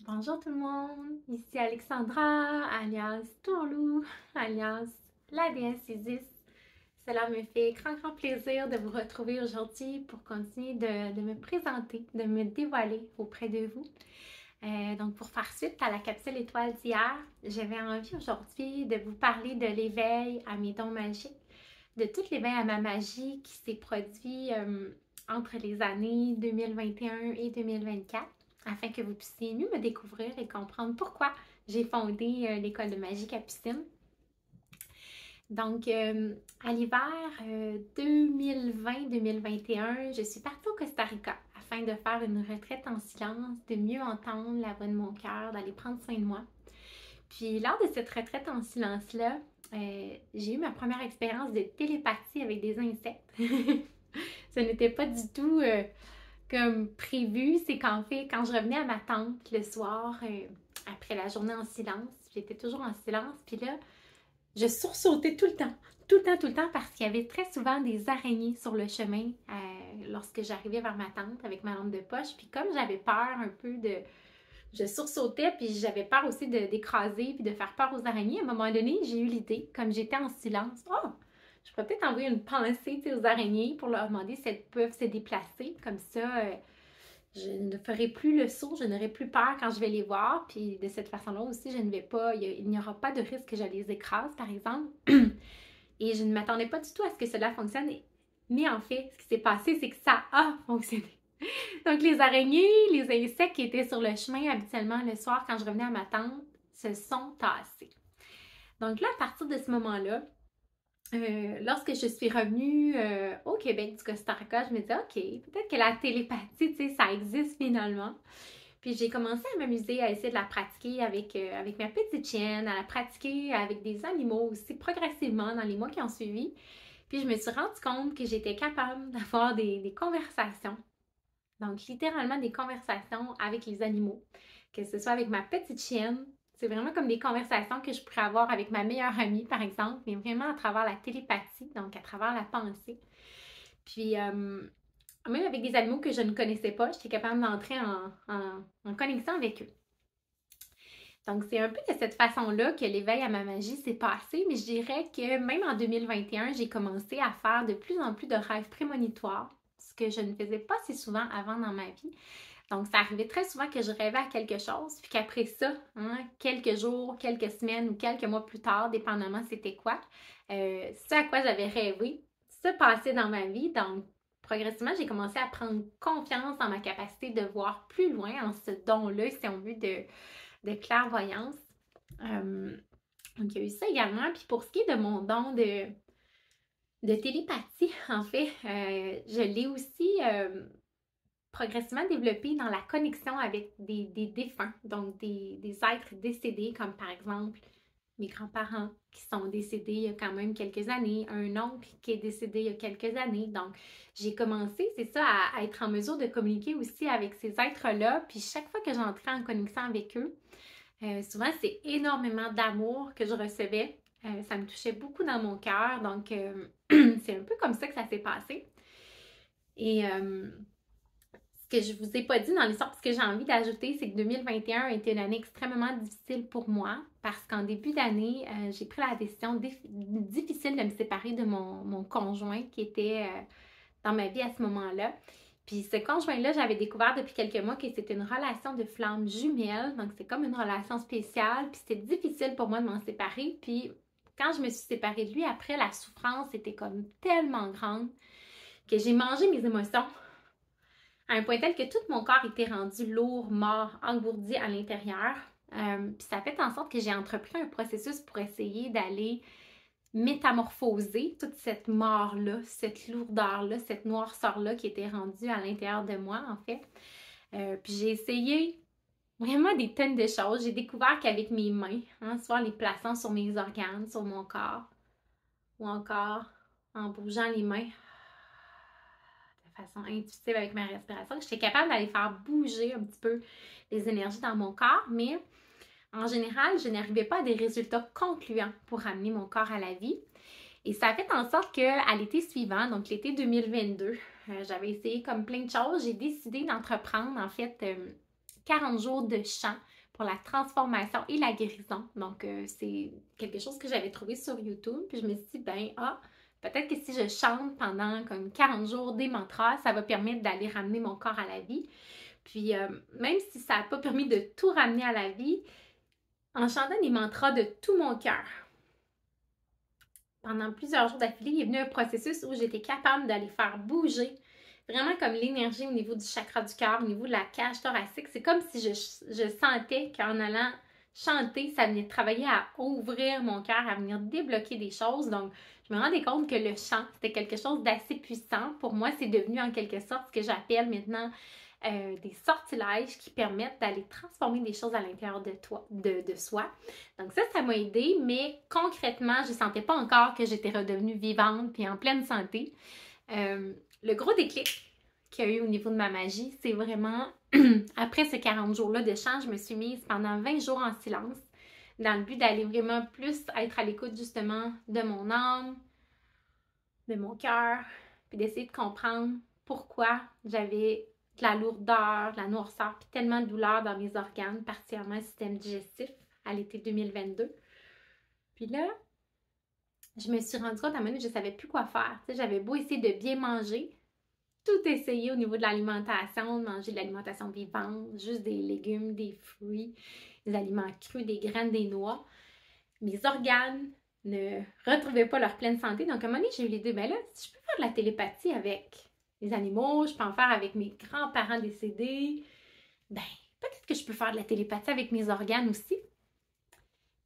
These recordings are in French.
Bonjour tout le monde, ici Alexandra, alias Tourlou, alias la déesse Isis. Cela me fait grand plaisir de vous retrouver aujourd'hui pour continuer de me présenter, de me dévoiler auprès de vous. Donc pour faire suite à la capsule étoile d'hier, j'avais envie aujourd'hui de vous parler de l'éveil à mes dons magiques, de tout l'éveil à ma magie qui s'est produit entre les années 2021 et 2024 afin que vous puissiez mieux me découvrir et comprendre pourquoi j'ai fondé l'école de magie Capucine. Donc, à l'hiver 2020-2021, je suis partie au Costa Rica afin de faire une retraite en silence, de mieux entendre la voix de mon cœur, d'aller prendre soin de moi. Puis, lors de cette retraite en silence-là, j'ai eu ma première expérience de télépathie avec des insectes. Ce n'était pas du tout comme prévu. C'est qu'en fait, quand je revenais à ma tante le soir, après la journée en silence, j'étais toujours en silence, puis là, je sursautais tout le temps. Tout le temps, tout le temps, parce qu'il y avait très souvent des araignées sur le chemin lorsque j'arrivais vers ma tante avec ma lampe de poche. Puis comme j'avais peur un peu de... Je sursautais, puis j'avais peur aussi d'écraser, puis de faire peur aux araignées. À un moment donné, j'ai eu l'idée, comme j'étais en silence, oh, je pourrais peut-être envoyer une pensée aux araignées pour leur demander si elles peuvent se déplacer. Comme ça, je ne ferai plus le saut, je n'aurai plus peur quand je vais les voir. Puis de cette façon-là aussi, je ne vais pas, il n'y aura pas de risque que je les écrase, par exemple. Et je ne m'attendais pas du tout à ce que cela fonctionne. Mais en fait, ce qui s'est passé, c'est que ça a fonctionné. Donc, les araignées, les insectes qui étaient sur le chemin habituellement le soir quand je revenais à ma tante se sont tassés. Donc là, à partir de ce moment-là, lorsque je suis revenue au Québec du Costa Rica, je me disais, OK, peut-être que la télépathie, tu sais, ça existe finalement. Puis j'ai commencé à m'amuser à essayer de la pratiquer avec ma petite chienne, à la pratiquer avec des animaux aussi progressivement dans les mois qui ont suivi. Puis je me suis rendu compte que j'étais capable d'avoir des conversations. Donc littéralement des conversations avec les animaux, que ce soit avec ma petite chienne. C'est vraiment comme des conversations que je pourrais avoir avec ma meilleure amie, par exemple, mais vraiment à travers la télépathie, donc à travers la pensée. Puis, même avec des animaux que je ne connaissais pas, j'étais capable d'entrer en connexion avec eux. Donc, c'est un peu de cette façon-là que l'éveil à ma magie s'est passé, mais je dirais que même en 2021, j'ai commencé à faire de plus en plus de rêves prémonitoires, ce que je ne faisais pas si souvent avant dans ma vie. Donc, ça arrivait très souvent que je rêvais à quelque chose, puis qu'après ça, hein, quelques jours, quelques semaines ou quelques mois plus tard, dépendamment c'était quoi, ce à quoi j'avais rêvé se passait dans ma vie. Donc, progressivement, j'ai commencé à prendre confiance en ma capacité de voir plus loin, en ce don-là, si on veut, de clairvoyance. Donc, il y a eu ça également. Puis pour ce qui est de mon don de télépathie, en fait, je l'ai aussi progressivement développé dans la connexion avec des défunts, donc des êtres décédés, comme par exemple mes grands-parents qui sont décédés il y a quand même quelques années, un oncle qui est décédé il y a quelques années. Donc, j'ai commencé, c'est ça, à être en mesure de communiquer aussi avec ces êtres-là. Puis chaque fois que j'entrais en connexion avec eux, souvent, c'est énormément d'amour que je recevais. Ça me touchait beaucoup dans mon cœur. Donc, c'est un peu comme ça que ça s'est passé. Et ce que je vous ai pas dit dans l'histoire, ce que j'ai envie d'ajouter, c'est que 2021 a été une année extrêmement difficile pour moi parce qu'en début d'année, j'ai pris la décision difficile de me séparer de mon conjoint qui était dans ma vie à ce moment-là. Puis ce conjoint-là, j'avais découvert depuis quelques mois que c'était une relation de flamme jumelle. Donc, c'est comme une relation spéciale. Puis c'était difficile pour moi de m'en séparer. Puis quand je me suis séparée de lui, après, la souffrance était comme tellement grande que j'ai mangé mes émotions à un point tel que tout mon corps était rendu lourd, mort, engourdi à l'intérieur. Puis ça a fait en sorte que j'ai entrepris un processus pour essayer d'aller métamorphoser toute cette mort-là, cette lourdeur-là, cette noirceur-là qui était rendue à l'intérieur de moi, en fait. Puis j'ai essayé vraiment des tonnes de choses. J'ai découvert qu'avec mes mains, hein, soit en les plaçant sur mes organes, sur mon corps, ou encore en bougeant les mains de façon intuitive avec ma respiration, j'étais capable d'aller faire bouger un petit peu les énergies dans mon corps, mais en général, je n'arrivais pas à des résultats concluants pour amener mon corps à la vie. Et ça a fait en sorte qu'à l'été suivant, donc l'été 2022, j'avais essayé comme plein de choses. J'ai décidé d'entreprendre, en fait, 40 jours de chant pour la transformation et la guérison. Donc, c'est quelque chose que j'avais trouvé sur YouTube. Puis je me suis dit, peut-être que si je chante pendant comme 40 jours des mantras, ça va permettre d'aller ramener mon corps à la vie. Puis, même si ça n'a pas permis de tout ramener à la vie, en chantant les mantras de tout mon cœur, pendant plusieurs jours d'affilée, il est venu un processus où j'étais capable d'aller faire bouger vraiment comme l'énergie au niveau du chakra du cœur, au niveau de la cage thoracique. C'est comme si je sentais qu'en allant chanter, ça venait travailler à ouvrir mon cœur, à venir débloquer des choses. Donc, je me rendais compte que le chant, c'était quelque chose d'assez puissant. Pour moi, c'est devenu en quelque sorte ce que j'appelle maintenant des sortilèges qui permettent d'aller transformer des choses à l'intérieur de soi. Donc ça m'a aidé, mais concrètement, je ne sentais pas encore que j'étais redevenue vivante et en pleine santé. Le gros déclic qu'il y a eu au niveau de ma magie, c'est vraiment, après ces 40 jours-là de chant, je me suis mise pendant 20 jours en silence, dans le but d'aller vraiment plus être à l'écoute justement de mon âme, de mon cœur, puis d'essayer de comprendre pourquoi j'avais de la lourdeur, de la noirceur, puis tellement de douleur dans mes organes, particulièrement le système digestif, à l'été 2022. Puis là, je me suis rendu compte à un moment donné, je ne savais plus quoi faire. Tu sais, j'avais beau essayer de bien manger, tout essayer au niveau de l'alimentation, de manger de l'alimentation vivante, juste des légumes, des fruits, des aliments crus, des graines, des noix. Mes organes ne retrouvaient pas leur pleine santé. Donc, à un moment donné, j'ai eu l'idée, là, si je peux faire de la télépathie avec les animaux, je peux en faire avec mes grands-parents décédés, peut-être que je peux faire de la télépathie avec mes organes aussi.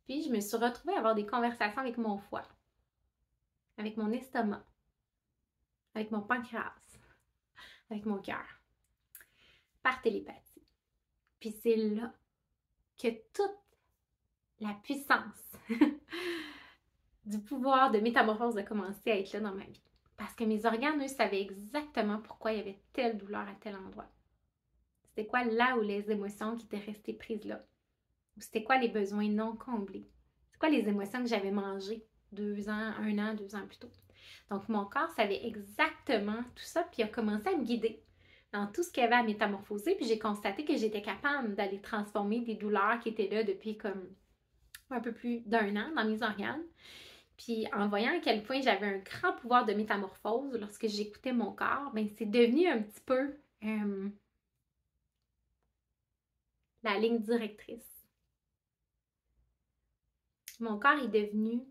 Puis, je me suis retrouvée à avoir des conversations avec mon foie, avec mon estomac, avec mon pancréas, avec mon cœur, par télépathie. Puis c'est là que toute la puissance du pouvoir de métamorphose a commencé à être là dans ma vie. Parce que mes organes, eux, savaient exactement pourquoi il y avait telle douleur à tel endroit. C'était quoi là où les émotions qui étaient restées prises là? C'était quoi les besoins non comblés? C'est quoi les émotions que j'avais mangées 2 ans, 1 an, 2 ans plus tôt? Donc, mon corps savait exactement tout ça, puis il a commencé à me guider dans tout ce qu'il y avait à métamorphoser, puis j'ai constaté que j'étais capable d'aller transformer des douleurs qui étaient là depuis comme un peu plus d'1 an dans mes organes. Puis en voyant à quel point j'avais un grand pouvoir de métamorphose lorsque j'écoutais mon corps, c'est devenu un petit peu la ligne directrice. Mon corps est devenu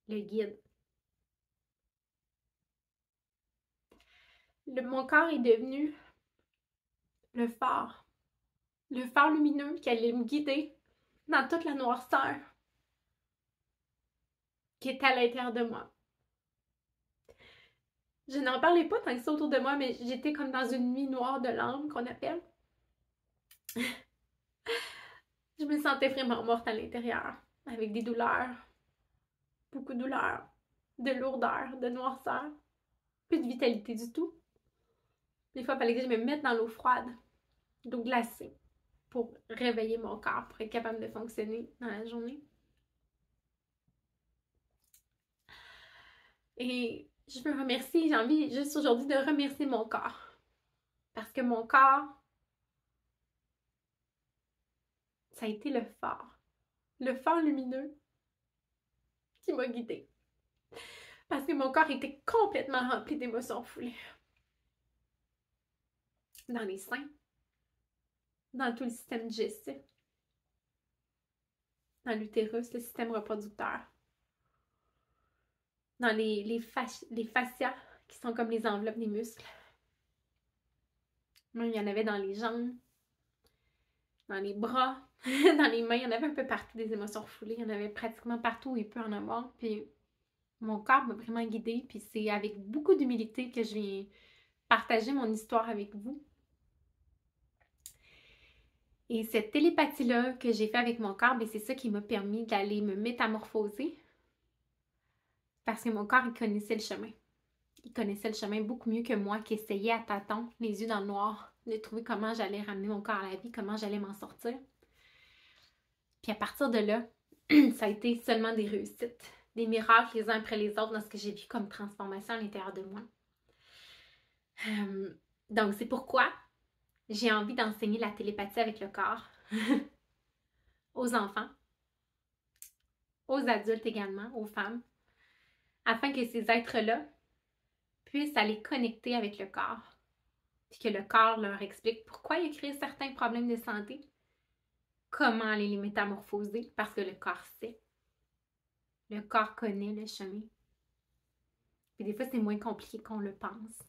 le guide. Mon corps est devenu le phare lumineux qui allait me guider dans toute la noirceur qui était à l'intérieur de moi. Je n'en parlais pas tant que ça autour de moi, mais j'étais comme dans une nuit noire de l'âme qu'on appelle. Je me sentais vraiment morte à l'intérieur, avec des douleurs, beaucoup de douleurs, de lourdeur, de noirceur, plus de vitalité du tout. Des fois, il fallait que je me mette dans l'eau froide, d'eau glacée, pour réveiller mon corps, pour être capable de fonctionner dans la journée. Et je veux remercier, j'ai envie juste aujourd'hui de remercier mon corps. Parce que mon corps, ça a été le phare lumineux qui m'a guidée. Parce que mon corps était complètement rempli d'émotions foulées. Dans les seins, dans tout le système digestif, dans l'utérus, le système reproducteur, dans les fascias qui sont comme les enveloppes des muscles. Même il y en avait dans les jambes, dans les bras, dans les mains, il y en avait un peu partout des émotions refoulées, il y en avait pratiquement partout où il peut en avoir. Puis mon corps m'a vraiment guidée, puis c'est avec beaucoup d'humilité que je viens partager mon histoire avec vous. Et cette télépathie-là que j'ai fait avec mon corps, c'est ça qui m'a permis d'aller me métamorphoser. Parce que mon corps, il connaissait le chemin. Il connaissait le chemin beaucoup mieux que moi qui essayais à tâtons, les yeux dans le noir, de trouver comment j'allais ramener mon corps à la vie, comment j'allais m'en sortir. Puis à partir de là, ça a été seulement des réussites, des miracles les uns après les autres dans ce que j'ai vu comme transformation à l'intérieur de moi. Donc c'est pourquoi j'ai envie d'enseigner la télépathie avec le corps aux enfants, aux adultes également, aux femmes, afin que ces êtres-là puissent aller connecter avec le corps, puis que le corps leur explique pourquoi il a créé certains problèmes de santé, comment aller les métamorphoser, parce que le corps sait. Le corps connaît le chemin. Puis des fois, c'est moins compliqué qu'on le pense.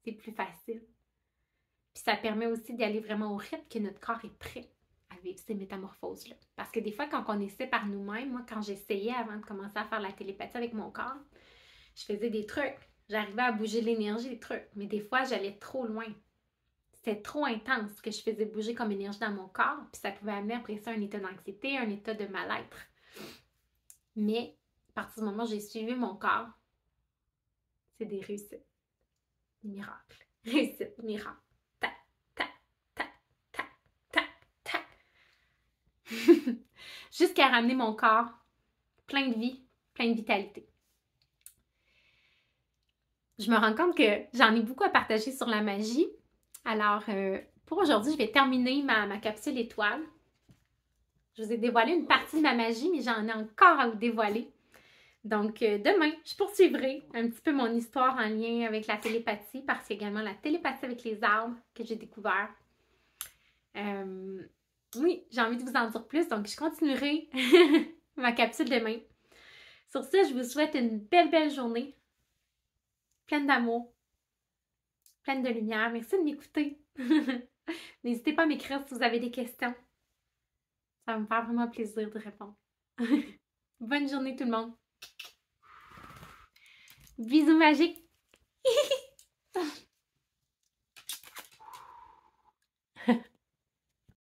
C'est plus facile. Puis ça permet aussi d'y aller vraiment au rythme que notre corps est prêt à vivre ces métamorphoses-là. Parce que des fois, quand on essaie par nous-mêmes, moi, quand j'essayais avant de commencer à faire la télépathie avec mon corps, je faisais des trucs. J'arrivais à bouger l'énergie, des trucs. Mais des fois, j'allais trop loin. C'était trop intense ce que je faisais bouger comme énergie dans mon corps. Puis ça pouvait amener après ça un état d'anxiété, un état de mal-être. Mais à partir du moment où j'ai suivi mon corps, c'est des réussites. Des miracles. Réussites, miracles. Tac, tac, tac, tac, tac, tac. Jusqu'à ramener mon corps plein de vie, plein de vitalité. Je me rends compte que j'en ai beaucoup à partager sur la magie. Alors, pour aujourd'hui, je vais terminer ma capsule étoile. Je vous ai dévoilé une partie de ma magie, mais j'en ai encore à vous dévoiler. Donc, demain, je poursuivrai un petit peu mon histoire en lien avec la télépathie, parce qu'il y a également la télépathie avec les arbres que j'ai découvert. Oui, j'ai envie de vous en dire plus, donc je continuerai ma capsule demain. Sur ce, je vous souhaite une belle journée, pleine d'amour, pleine de lumière. Merci de m'écouter. N'hésitez pas à m'écrire si vous avez des questions. Ça va me faire vraiment plaisir de répondre. Bonne journée tout le monde. Bisous magiques.